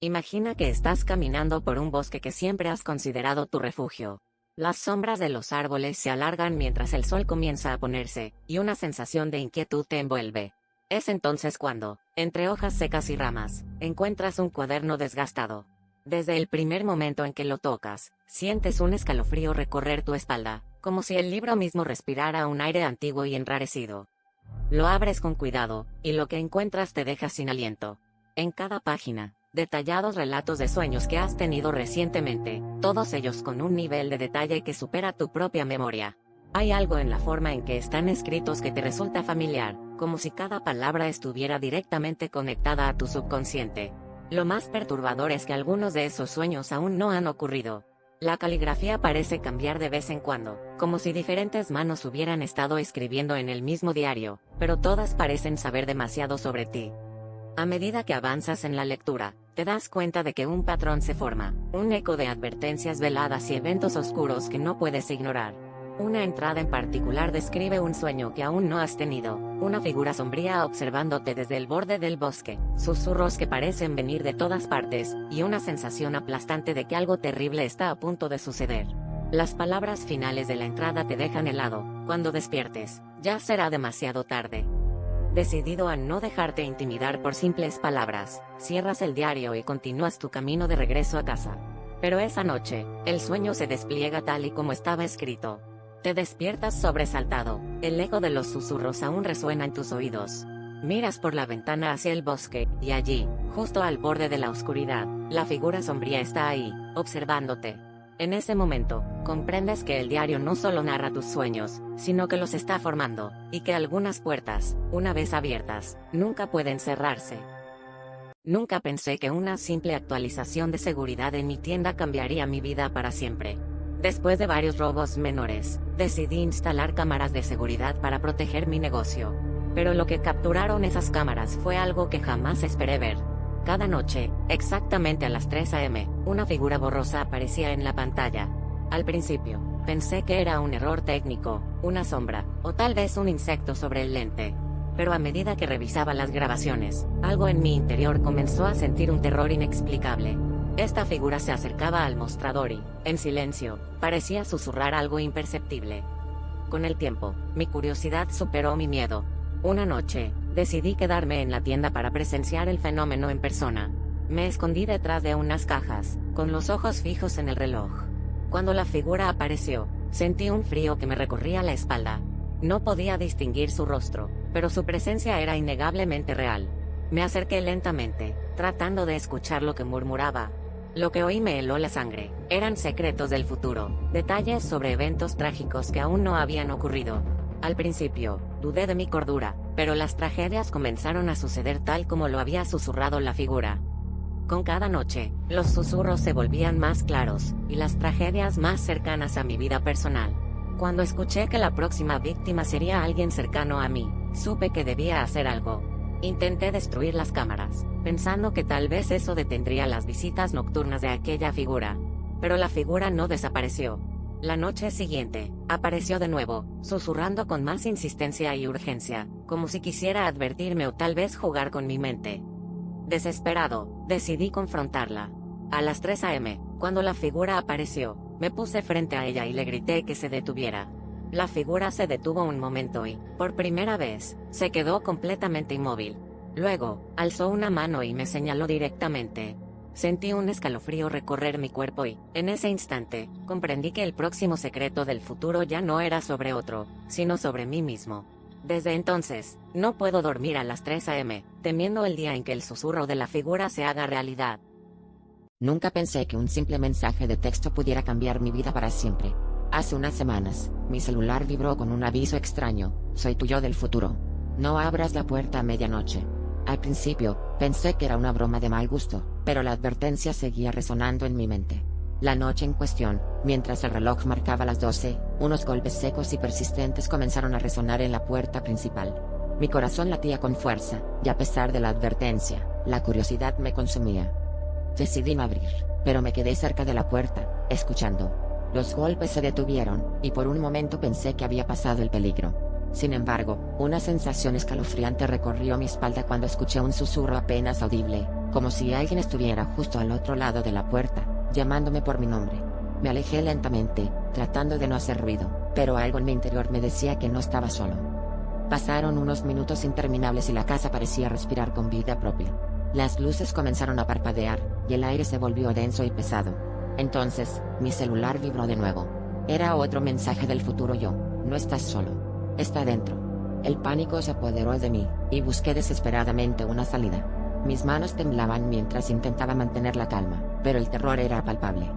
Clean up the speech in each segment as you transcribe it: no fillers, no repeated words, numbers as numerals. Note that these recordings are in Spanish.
Imagina que estás caminando por un bosque que siempre has considerado tu refugio. Las sombras de los árboles se alargan mientras el sol comienza a ponerse, y una sensación de inquietud te envuelve. Es entonces cuando, entre hojas secas y ramas, encuentras un cuaderno desgastado. Desde el primer momento en que lo tocas, sientes un escalofrío recorrer tu espalda, como si el libro mismo respirara un aire antiguo y enrarecido. Lo abres con cuidado, y lo que encuentras te deja sin aliento. En cada página, detallados relatos de sueños que has tenido recientemente, todos ellos con un nivel de detalle que supera tu propia memoria. Hay algo en la forma en que están escritos que te resulta familiar, como si cada palabra estuviera directamente conectada a tu subconsciente. Lo más perturbador es que algunos de esos sueños aún no han ocurrido. La caligrafía parece cambiar de vez en cuando, como si diferentes manos hubieran estado escribiendo en el mismo diario, pero todas parecen saber demasiado sobre ti. A medida que avanzas en la lectura, te das cuenta de que un patrón se forma, un eco de advertencias veladas y eventos oscuros que no puedes ignorar. Una entrada en particular describe un sueño que aún no has tenido, una figura sombría observándote desde el borde del bosque, susurros que parecen venir de todas partes, y una sensación aplastante de que algo terrible está a punto de suceder. Las palabras finales de la entrada te dejan helado. Cuando despiertes, ya será demasiado tarde. Decidido a no dejarte intimidar por simples palabras, cierras el diario y continúas tu camino de regreso a casa. Pero esa noche, el sueño se despliega tal y como estaba escrito. Te despiertas sobresaltado, el eco de los susurros aún resuena en tus oídos. Miras por la ventana hacia el bosque, y allí, justo al borde de la oscuridad, la figura sombría está ahí, observándote. En ese momento, comprendes que el diario no solo narra tus sueños, sino que los está formando, y que algunas puertas, una vez abiertas, nunca pueden cerrarse. Nunca pensé que una simple actualización de seguridad en mi tienda cambiaría mi vida para siempre. Después de varios robos menores, decidí instalar cámaras de seguridad para proteger mi negocio. Pero lo que capturaron esas cámaras fue algo que jamás esperé ver. Cada noche, exactamente a las 3 a.m., una figura borrosa aparecía en la pantalla. Al principio, pensé que era un error técnico, una sombra, o tal vez un insecto sobre el lente. Pero a medida que revisaba las grabaciones, algo en mi interior comenzó a sentir un terror inexplicable. Esta figura se acercaba al mostrador y, en silencio, parecía susurrar algo imperceptible. Con el tiempo, mi curiosidad superó mi miedo. Una noche, decidí quedarme en la tienda para presenciar el fenómeno en persona. Me escondí detrás de unas cajas, con los ojos fijos en el reloj. Cuando la figura apareció, sentí un frío que me recorría la espalda. No podía distinguir su rostro, pero su presencia era innegablemente real. Me acerqué lentamente, tratando de escuchar lo que murmuraba. Lo que oí me heló la sangre. Eran secretos del futuro, detalles sobre eventos trágicos que aún no habían ocurrido. Al principio, dudé de mi cordura, pero las tragedias comenzaron a suceder tal como lo había susurrado la figura. Con cada noche, los susurros se volvían más claros, y las tragedias más cercanas a mi vida personal. Cuando escuché que la próxima víctima sería alguien cercano a mí, supe que debía hacer algo. Intenté destruir las cámaras, pensando que tal vez eso detendría las visitas nocturnas de aquella figura. Pero la figura no desapareció. La noche siguiente, apareció de nuevo, susurrando con más insistencia y urgencia, como si quisiera advertirme o tal vez jugar con mi mente. Desesperado, decidí confrontarla. A las 3 a.m., cuando la figura apareció, me puse frente a ella y le grité que se detuviera. La figura se detuvo un momento y, por primera vez, se quedó completamente inmóvil. Luego, alzó una mano y me señaló directamente. Sentí un escalofrío recorrer mi cuerpo y, en ese instante, comprendí que el próximo secreto del futuro ya no era sobre otro, sino sobre mí mismo. Desde entonces, no puedo dormir a las 3 a.m., temiendo el día en que el susurro de la figura se haga realidad. Nunca pensé que un simple mensaje de texto pudiera cambiar mi vida para siempre. Hace unas semanas, mi celular vibró con un aviso extraño: soy tu yo del futuro. No abras la puerta a medianoche. Al principio, pensé que era una broma de mal gusto, pero la advertencia seguía resonando en mi mente. La noche en cuestión, mientras el reloj marcaba las 12, unos golpes secos y persistentes comenzaron a resonar en la puerta principal. Mi corazón latía con fuerza, y a pesar de la advertencia, la curiosidad me consumía. Decidí no abrir, pero me quedé cerca de la puerta, escuchando. Los golpes se detuvieron, y por un momento pensé que había pasado el peligro. Sin embargo, una sensación escalofriante recorrió mi espalda cuando escuché un susurro apenas audible, como si alguien estuviera justo al otro lado de la puerta, llamándome por mi nombre. Me alejé lentamente, tratando de no hacer ruido, pero algo en mi interior me decía que no estaba solo. Pasaron unos minutos interminables y la casa parecía respirar con vida propia. Las luces comenzaron a parpadear, y el aire se volvió denso y pesado. Entonces, mi celular vibró de nuevo. Era otro mensaje del futuro yo: no estás solo. Está dentro. El pánico se apoderó de mí, y busqué desesperadamente una salida. Mis manos temblaban mientras intentaba mantener la calma, pero el terror era palpable.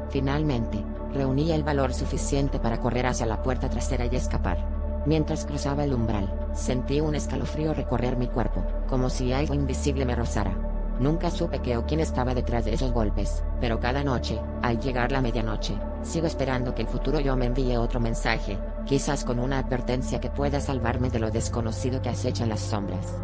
Finalmente, reuní el valor suficiente para correr hacia la puerta trasera y escapar. Mientras cruzaba el umbral, sentí un escalofrío recorrer mi cuerpo, como si algo invisible me rozara. Nunca supe qué o quién estaba detrás de esos golpes, pero cada noche, al llegar la medianoche, sigo esperando que el futuro yo me envíe otro mensaje, quizás con una advertencia que pueda salvarme de lo desconocido que acecha en las sombras.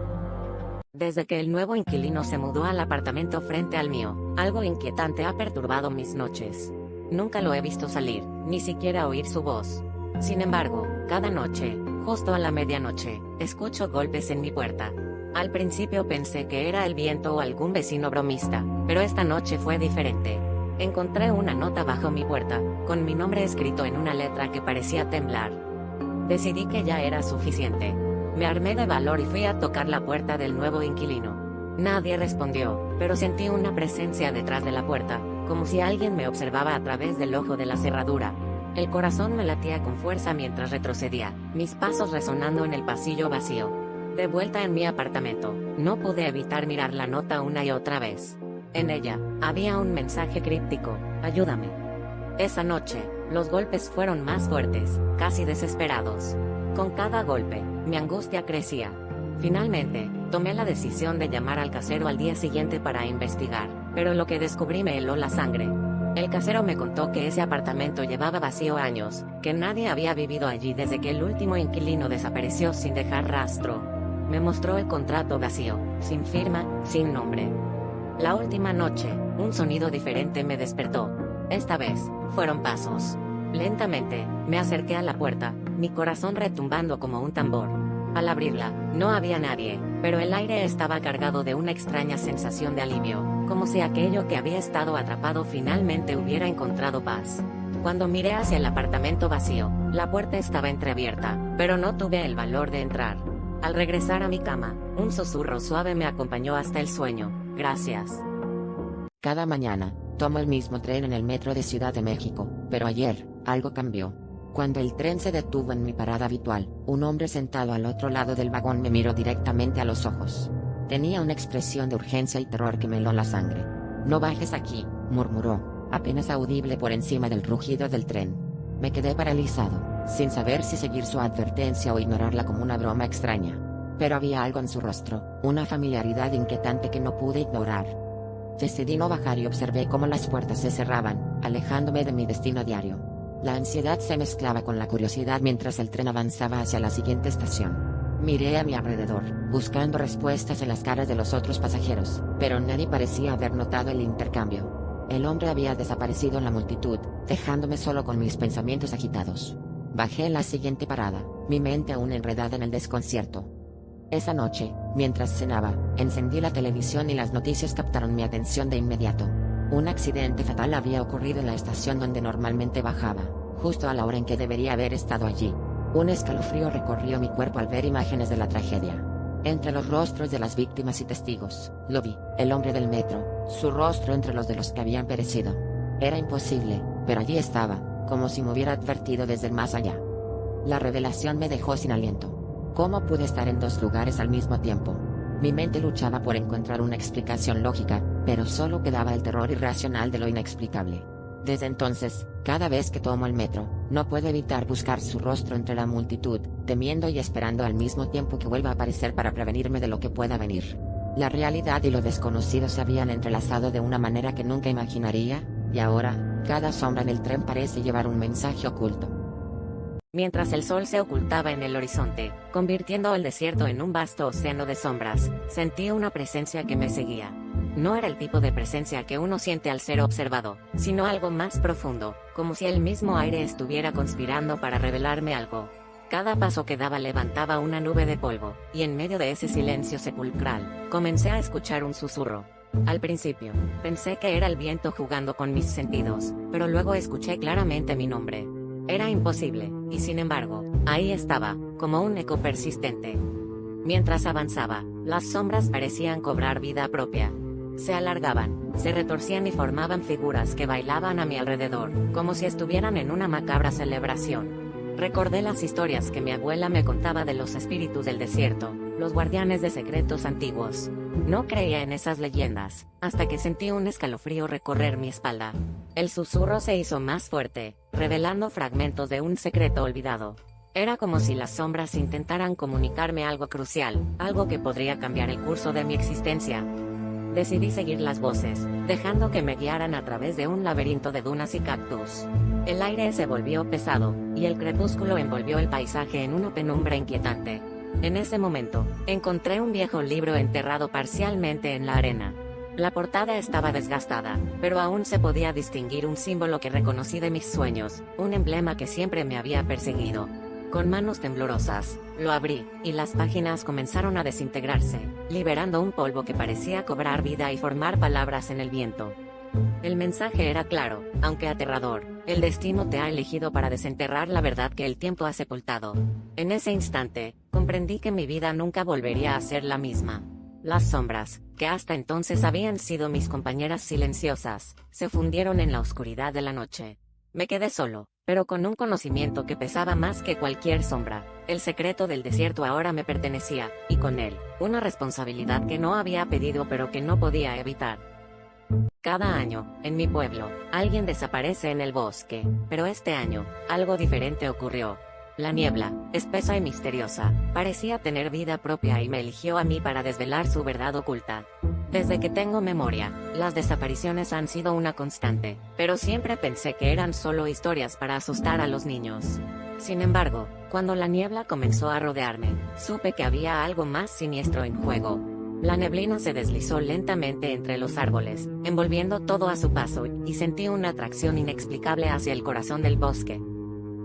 Desde que el nuevo inquilino se mudó al apartamento frente al mío, algo inquietante ha perturbado mis noches. Nunca lo he visto salir, ni siquiera oír su voz. Sin embargo, cada noche, justo a la medianoche, escucho golpes en mi puerta. Al principio pensé que era el viento o algún vecino bromista, pero esta noche fue diferente. Encontré una nota bajo mi puerta, con mi nombre escrito en una letra que parecía temblar. Decidí que ya era suficiente. Me armé de valor y fui a tocar la puerta del nuevo inquilino. Nadie respondió, pero sentí una presencia detrás de la puerta, como si alguien me observaba a través del ojo de la cerradura. El corazón me latía con fuerza mientras retrocedía, mis pasos resonando en el pasillo vacío. De vuelta en mi apartamento, no pude evitar mirar la nota una y otra vez. En ella, había un mensaje críptico: ayúdame. Esa noche, los golpes fueron más fuertes, casi desesperados. Con cada golpe, mi angustia crecía. Finalmente, tomé la decisión de llamar al casero al día siguiente para investigar, pero lo que descubrí me heló la sangre. El casero me contó que ese apartamento llevaba vacío años, que nadie había vivido allí desde que el último inquilino desapareció sin dejar rastro. Me mostró el contrato vacío, sin firma, sin nombre. La última noche, un sonido diferente me despertó. Esta vez, fueron pasos. Lentamente, me acerqué a la puerta, mi corazón retumbando como un tambor. Al abrirla, no había nadie, pero el aire estaba cargado de una extraña sensación de alivio, como si aquello que había estado atrapado finalmente hubiera encontrado paz. Cuando miré hacia el apartamento vacío, la puerta estaba entreabierta, pero no tuve el valor de entrar. Al regresar a mi cama, un susurro suave me acompañó hasta el sueño: gracias. Cada mañana, tomo el mismo tren en el metro de Ciudad de México, pero ayer, algo cambió. Cuando el tren se detuvo en mi parada habitual, un hombre sentado al otro lado del vagón me miró directamente a los ojos. Tenía una expresión de urgencia y terror que me heló la sangre. No bajes aquí, murmuró, apenas audible por encima del rugido del tren. Me quedé paralizado, sin saber si seguir su advertencia o ignorarla como una broma extraña. Pero había algo en su rostro, una familiaridad inquietante que no pude ignorar. Decidí no bajar y observé cómo las puertas se cerraban, alejándome de mi destino diario. La ansiedad se mezclaba con la curiosidad mientras el tren avanzaba hacia la siguiente estación. Miré a mi alrededor, buscando respuestas en las caras de los otros pasajeros, pero nadie parecía haber notado el intercambio. El hombre había desaparecido en la multitud, dejándome solo con mis pensamientos agitados. Bajé en la siguiente parada, mi mente aún enredada en el desconcierto. Esa noche, mientras cenaba, encendí la televisión y las noticias captaron mi atención de inmediato. Un accidente fatal había ocurrido en la estación donde normalmente bajaba, justo a la hora en que debería haber estado allí. Un escalofrío recorrió mi cuerpo al ver imágenes de la tragedia. Entre los rostros de las víctimas y testigos, lo vi, el hombre del metro, su rostro entre los de los que habían perecido. Era imposible, pero allí estaba, como si me hubiera advertido desde el más allá. La revelación me dejó sin aliento. ¿Cómo pude estar en dos lugares al mismo tiempo? Mi mente luchaba por encontrar una explicación lógica, pero solo quedaba el terror irracional de lo inexplicable. Desde entonces, cada vez que tomo el metro, no puedo evitar buscar su rostro entre la multitud, temiendo y esperando al mismo tiempo que vuelva a aparecer para prevenirme de lo que pueda venir. La realidad y lo desconocido se habían entrelazado de una manera que nunca imaginaría, y ahora, cada sombra en el tren parece llevar un mensaje oculto. Mientras el sol se ocultaba en el horizonte, convirtiendo el desierto en un vasto océano de sombras, sentí una presencia que me seguía. No era el tipo de presencia que uno siente al ser observado, sino algo más profundo, como si el mismo aire estuviera conspirando para revelarme algo. Cada paso que daba levantaba una nube de polvo, y en medio de ese silencio sepulcral, comencé a escuchar un susurro. Al principio, pensé que era el viento jugando con mis sentidos, pero luego escuché claramente mi nombre. Era imposible, y sin embargo, ahí estaba, como un eco persistente. Mientras avanzaba, las sombras parecían cobrar vida propia. Se alargaban, se retorcían y formaban figuras que bailaban a mi alrededor, como si estuvieran en una macabra celebración. Recordé las historias que mi abuela me contaba de los espíritus del desierto, los guardianes de secretos antiguos. No creía en esas leyendas, hasta que sentí un escalofrío recorrer mi espalda. El susurro se hizo más fuerte, revelando fragmentos de un secreto olvidado. Era como si las sombras intentaran comunicarme algo crucial, algo que podría cambiar el curso de mi existencia. Decidí seguir las voces, dejando que me guiaran a través de un laberinto de dunas y cactus. El aire se volvió pesado, y el crepúsculo envolvió el paisaje en una penumbra inquietante. En ese momento, encontré un viejo libro enterrado parcialmente en la arena. La portada estaba desgastada, pero aún se podía distinguir un símbolo que reconocí de mis sueños, un emblema que siempre me había perseguido. Con manos temblorosas, lo abrí, y las páginas comenzaron a desintegrarse, liberando un polvo que parecía cobrar vida y formar palabras en el viento. El mensaje era claro, aunque aterrador: el destino te ha elegido para desenterrar la verdad que el tiempo ha sepultado. En ese instante, comprendí que mi vida nunca volvería a ser la misma. Las sombras, que hasta entonces habían sido mis compañeras silenciosas, se fundieron en la oscuridad de la noche. Me quedé solo, pero con un conocimiento que pesaba más que cualquier sombra. El secreto del desierto ahora me pertenecía, y con él, una responsabilidad que no había pedido pero que no podía evitar. Cada año, en mi pueblo, alguien desaparece en el bosque, pero este año, algo diferente ocurrió. La niebla, espesa y misteriosa, parecía tener vida propia y me eligió a mí para desvelar su verdad oculta. Desde que tengo memoria, las desapariciones han sido una constante, pero siempre pensé que eran solo historias para asustar a los niños. Sin embargo, cuando la niebla comenzó a rodearme, supe que había algo más siniestro en juego. La neblina se deslizó lentamente entre los árboles, envolviendo todo a su paso, y sentí una atracción inexplicable hacia el corazón del bosque.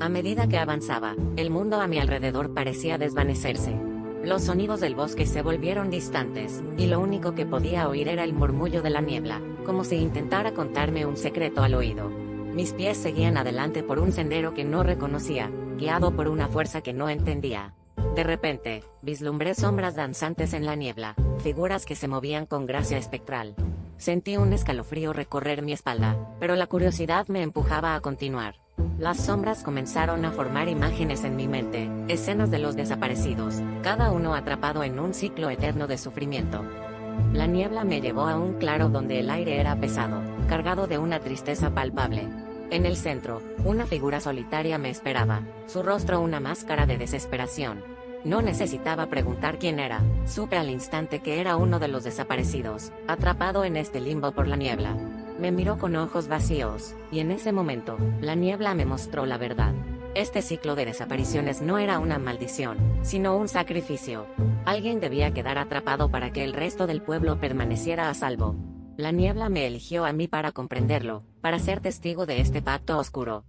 A medida que avanzaba, el mundo a mi alrededor parecía desvanecerse. Los sonidos del bosque se volvieron distantes, y lo único que podía oír era el murmullo de la niebla, como si intentara contarme un secreto al oído. Mis pies seguían adelante por un sendero que no reconocía, guiado por una fuerza que no entendía. De repente, vislumbré sombras danzantes en la niebla, figuras que se movían con gracia espectral. Sentí un escalofrío recorrer mi espalda, pero la curiosidad me empujaba a continuar. Las sombras comenzaron a formar imágenes en mi mente, escenas de los desaparecidos, cada uno atrapado en un ciclo eterno de sufrimiento. La niebla me llevó a un claro donde el aire era pesado, cargado de una tristeza palpable. En el centro, una figura solitaria me esperaba, su rostro una máscara de desesperación. No necesitaba preguntar quién era, supe al instante que era uno de los desaparecidos, atrapado en este limbo por la niebla. Me miró con ojos vacíos, y en ese momento, la niebla me mostró la verdad. Este ciclo de desapariciones no era una maldición, sino un sacrificio. Alguien debía quedar atrapado para que el resto del pueblo permaneciera a salvo. La niebla me eligió a mí para comprenderlo, para ser testigo de este pacto oscuro.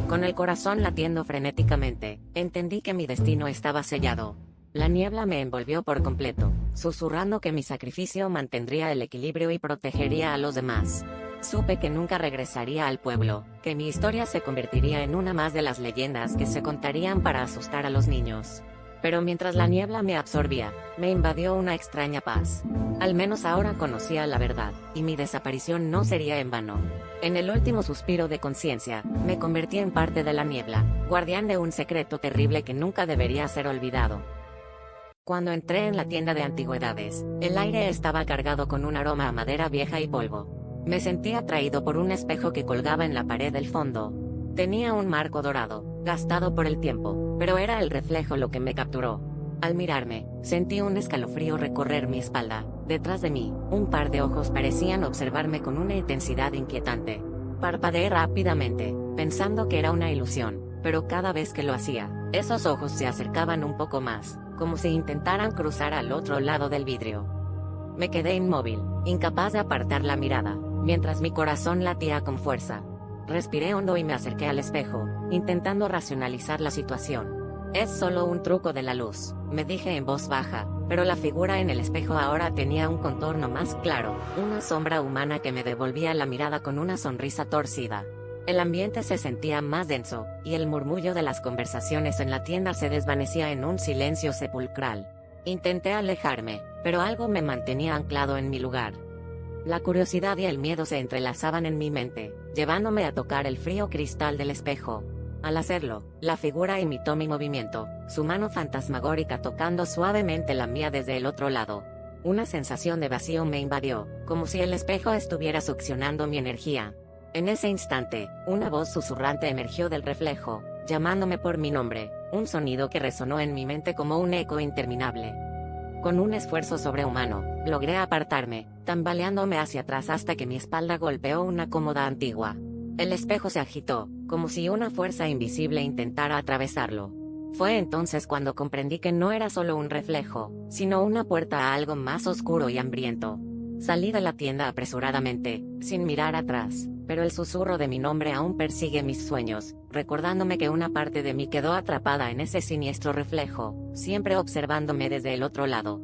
Con el corazón latiendo frenéticamente, entendí que mi destino estaba sellado. La niebla me envolvió por completo, susurrando que mi sacrificio mantendría el equilibrio y protegería a los demás. Supe que nunca regresaría al pueblo, que mi historia se convertiría en una más de las leyendas que se contarían para asustar a los niños. Pero mientras la niebla me absorbía, me invadió una extraña paz. Al menos ahora conocía la verdad, y mi desaparición no sería en vano. En el último suspiro de conciencia, me convertí en parte de la niebla, guardián de un secreto terrible que nunca debería ser olvidado. Cuando entré en la tienda de antigüedades, el aire estaba cargado con un aroma a madera vieja y polvo. Me sentí atraído por un espejo que colgaba en la pared del fondo. Tenía un marco dorado, gastado por el tiempo, pero era el reflejo lo que me capturó. Al mirarme, sentí un escalofrío recorrer mi espalda. Detrás de mí, un par de ojos parecían observarme con una intensidad inquietante. Parpadeé rápidamente, pensando que era una ilusión, pero cada vez que lo hacía, esos ojos se acercaban un poco más, como si intentaran cruzar al otro lado del vidrio. Me quedé inmóvil, incapaz de apartar la mirada, mientras mi corazón latía con fuerza. Respiré hondo y me acerqué al espejo, intentando racionalizar la situación. Es solo un truco de la luz, me dije en voz baja, pero la figura en el espejo ahora tenía un contorno más claro, una sombra humana que me devolvía la mirada con una sonrisa torcida. El ambiente se sentía más denso, y el murmullo de las conversaciones en la tienda se desvanecía en un silencio sepulcral. Intenté alejarme, pero algo me mantenía anclado en mi lugar. La curiosidad y el miedo se entrelazaban en mi mente, llevándome a tocar el frío cristal del espejo. Al hacerlo, la figura imitó mi movimiento, su mano fantasmagórica tocando suavemente la mía desde el otro lado. Una sensación de vacío me invadió, como si el espejo estuviera succionando mi energía. En ese instante, una voz susurrante emergió del reflejo, llamándome por mi nombre, un sonido que resonó en mi mente como un eco interminable. Con un esfuerzo sobrehumano, logré apartarme, tambaleándome hacia atrás hasta que mi espalda golpeó una cómoda antigua. El espejo se agitó, como si una fuerza invisible intentara atravesarlo. Fue entonces cuando comprendí que no era solo un reflejo, sino una puerta a algo más oscuro y hambriento. Salí de la tienda apresuradamente, sin mirar atrás, pero el susurro de mi nombre aún persigue mis sueños, recordándome que una parte de mí quedó atrapada en ese siniestro reflejo, siempre observándome desde el otro lado.